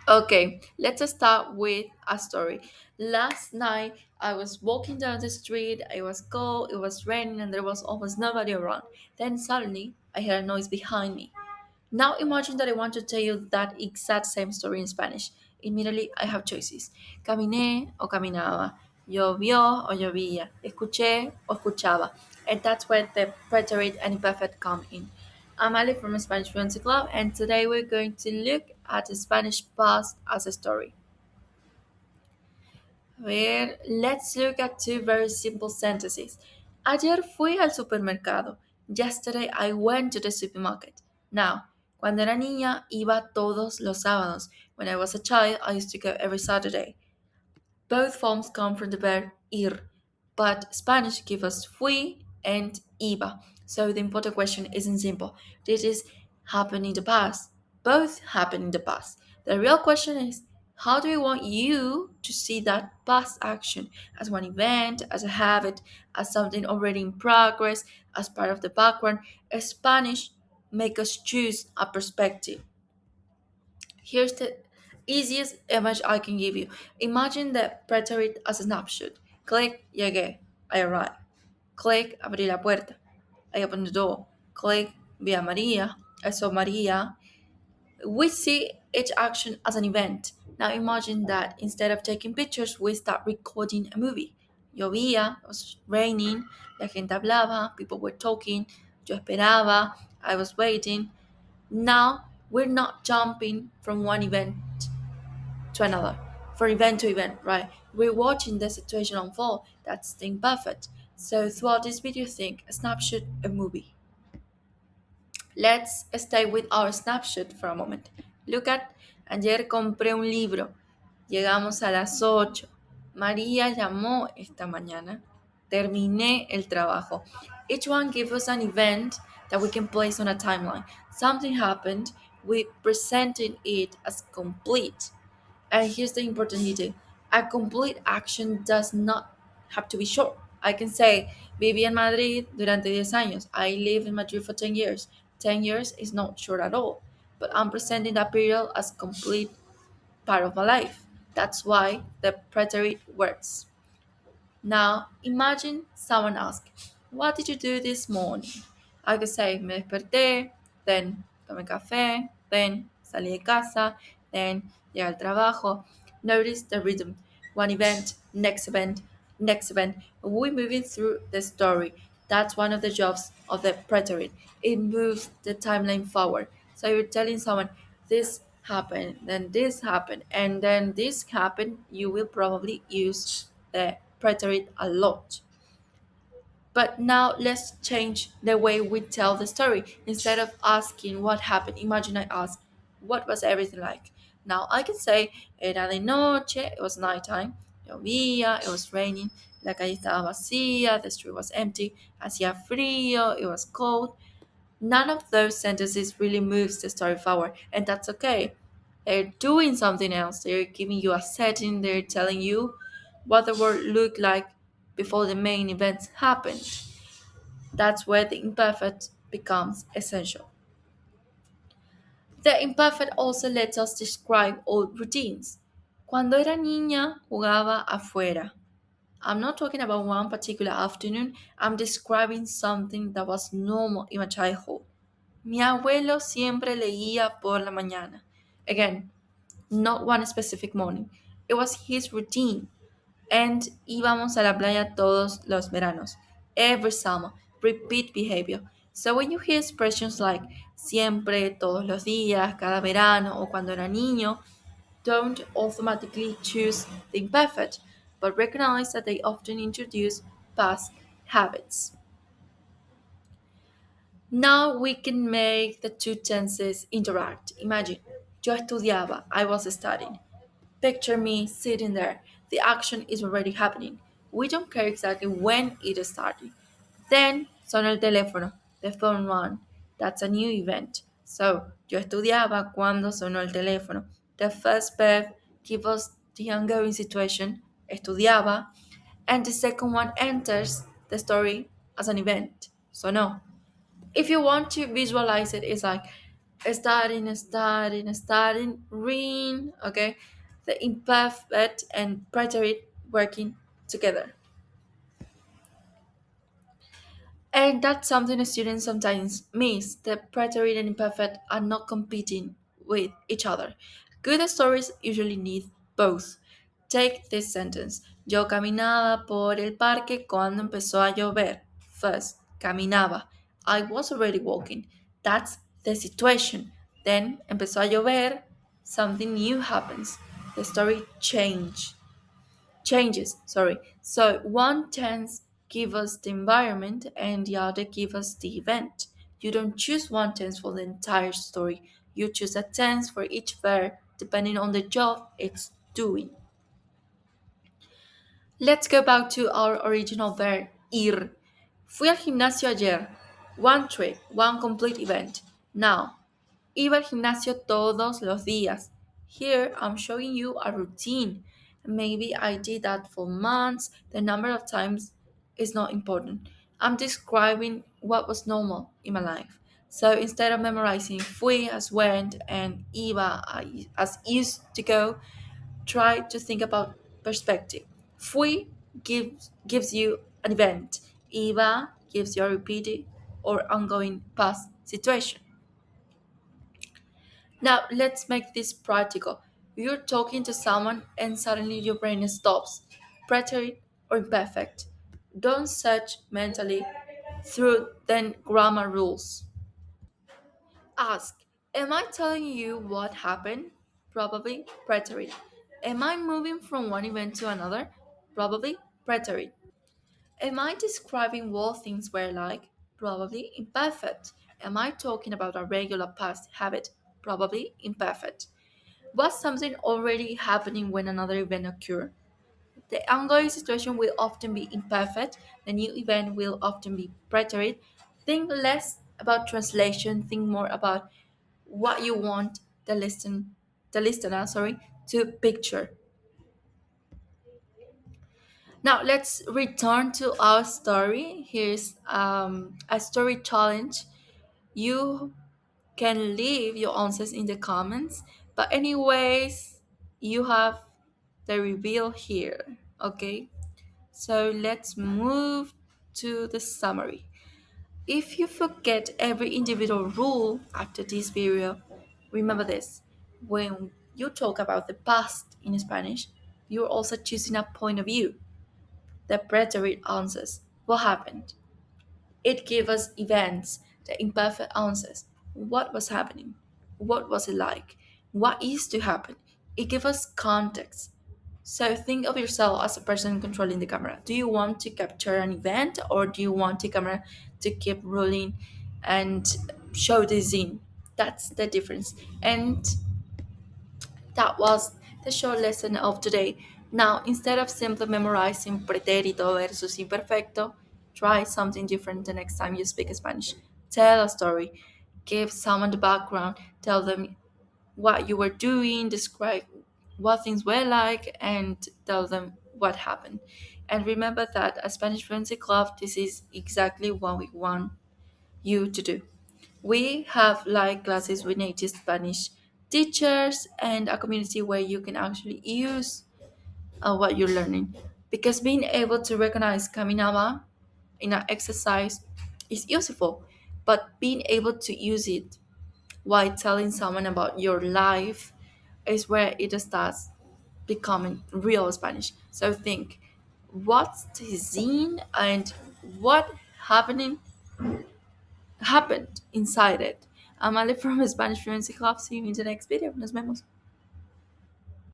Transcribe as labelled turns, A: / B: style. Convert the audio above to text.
A: Okay, let's start with a story. Last night, I was walking down the street. It was cold, it was raining, and there was almost nobody around. Then suddenly, I heard a noise behind me. Now imagine that I want to tell you that exact same story in Spanish. Immediately, I have choices. Caminé o caminaba. Llovió o llovía. Escuché o escuchaba. And that's where the preterite and imperfect come in. I'm Ali from Spanish Fluency Club, and today we're going to look at the Spanish past as a story. Let's look at two very simple sentences. Ayer fui al supermercado. Yesterday I went to the supermarket. Now, cuando era niña, iba todos los sábados. When I was a child, I used to go every Saturday. Both forms come from the verb ir, but Spanish gives us fui and iba. So the important question isn't simple. Did this happen in the past? Both happen in the past. The real question is, how do we want you to see that past action as one event, as a habit, as something already in progress, as part of the background? Spanish make us choose a perspective. Here's the easiest image I can give you. Imagine the preterite as a snapshot. Click, llegué, I arrived. Click, abrí la puerta, I opened the door. Click, vi a María, I saw María. We see each action as an event. Now imagine that instead of taking pictures, we start recording a movie. Llovía, it was raining, la gente hablaba, people were talking, yo esperaba, I was waiting. Now we're not jumping from one event to another, from event to event, right? We're watching the situation unfold. That's the imperfect. So throughout this video, think a snapshot, a movie. Let's stay with our snapshot for a moment. Look at, ayer compré un libro. Llegamos a las 8. María llamó esta mañana. Terminé el trabajo. Each one gives us an event that we can place on a timeline. Something happened, we presented it as complete. And here's the important detail. A complete action does not have to be short. I can say, viví en Madrid durante 10 años. I lived in Madrid for 10 years. 10 years is not short at all. But I'm presenting that period as complete part of my life. That's why the preterite works. Now, imagine someone asks, what did you do this morning? I could say, me desperté, then tomé café, then salí de casa, then llegué al trabajo. Notice the rhythm. One event, next event, next event. We're moving through the story. That's one of the jobs of the preterite. It moves the timeline forward. So you're telling someone, this happened, then this happened, and then this happened. You will probably use the preterite a lot. But now let's change the way we tell the story. Instead of asking what happened, imagine I ask, what was everything like? Now I can say, era de noche, it was nighttime, llovía, it was raining, la calle estaba vacía, the street was empty, hacía frío, it was cold. None of those sentences really moves the story forward, and that's okay. They're doing something else. They're giving you a setting, they're telling you what the world looked like before the main events happened. That's where the imperfect becomes essential. The imperfect also lets us describe old routines. Cuando era niña, jugaba afuera. I'm not talking about one particular afternoon, I'm describing something that was normal in my childhood. Mi abuelo siempre leía por la mañana. Again, not one specific morning. It was his routine. And íbamos a la playa todos los veranos. Every summer. Repeat behavior. So when you hear expressions like siempre, todos los días, cada verano, o cuando era niño, don't automatically choose the imperfect, but recognize that they often introduce past habits. Now we can make the two tenses interact. Imagine, yo estudiaba, I was studying. Picture me sitting there. The action is already happening. We don't care exactly when it started. Then sonó el teléfono. The phone rang. That's a new event. So, yo estudiaba cuando sonó el teléfono. The first verb gives us the ongoing situation, estudiaba, and the second one enters the story as an event, sonó. If you want to visualize it, it's like Starting, reading, okay? The imperfect and preterite working together. And that's something the students sometimes miss. The preterite and imperfect are not competing with each other. Good stories usually need both. Take this sentence. Yo caminaba por el parque cuando empezó a llover. First, caminaba. I was already walking. That's the situation. Then empezó a llover. Something new happens. The story changes. Sorry. So one tense give us the environment and the other give us the event. You don't choose one tense for the entire story. You choose a tense for each verb depending on the job it's doing. Let's go back to our original verb, ir. Fui al gimnasio ayer. One trip, one complete event. Now, iba al gimnasio todos los días. Here, I'm showing you a routine. Maybe I did that for months. The number of times is not important. I'm describing what was normal in my life. So instead of memorizing fui as went and iba as used to go, try to think about perspective. Fui gives you an event. Iba gives you a repeated or ongoing past situation. Now let's make this practical. You're talking to someone and suddenly your brain stops. Preterite or imperfect. Don't search mentally through then grammar rules. Ask, am I telling you what happened? Probably preterite. Am I moving from one event to another? Probably preterite. Am I describing what things were like? Probably imperfect. Am I talking about a regular past habit? Probably imperfect. Was something already happening when another event occurred? The ongoing situation will often be imperfect, the new event will often be preterite. Think less about translation, think more about what you want the listener, to picture. Now let's return to our story. Here's a story challenge. You can leave your answers in the comments, but anyways, you have the reveal here. Okay, so let's move to the summary. If you forget every individual rule after this video, remember this. When you talk about the past in Spanish, you're also choosing a point of view. The preterite answers what happened. It gives us events, the imperfect answers. What was happening? What was it like? What is to happen? It gives us context. So think of yourself as a person controlling the camera. Do you want to capture an event or do you want the camera to keep rolling and show the scene? That's the difference. And that was the short lesson of today. Now, instead of simply memorizing pretérito versus imperfecto, try something different the next time you speak Spanish. Tell a story, give someone the background, tell them what you were doing, describe what things were like, and tell them what happened. And remember that at Spanish Fluency Club, this is exactly what we want you to do. We have live classes with native Spanish teachers and a community where you can actually use what you're learning. Because being able to recognize caminaba in an exercise is useful, but being able to use it while telling someone about your life is where it starts becoming real Spanish. So think, what's the scene and what happening happened inside it. I'm Ale from Spanish Fluency Club. See you in the next video. Nos vemos.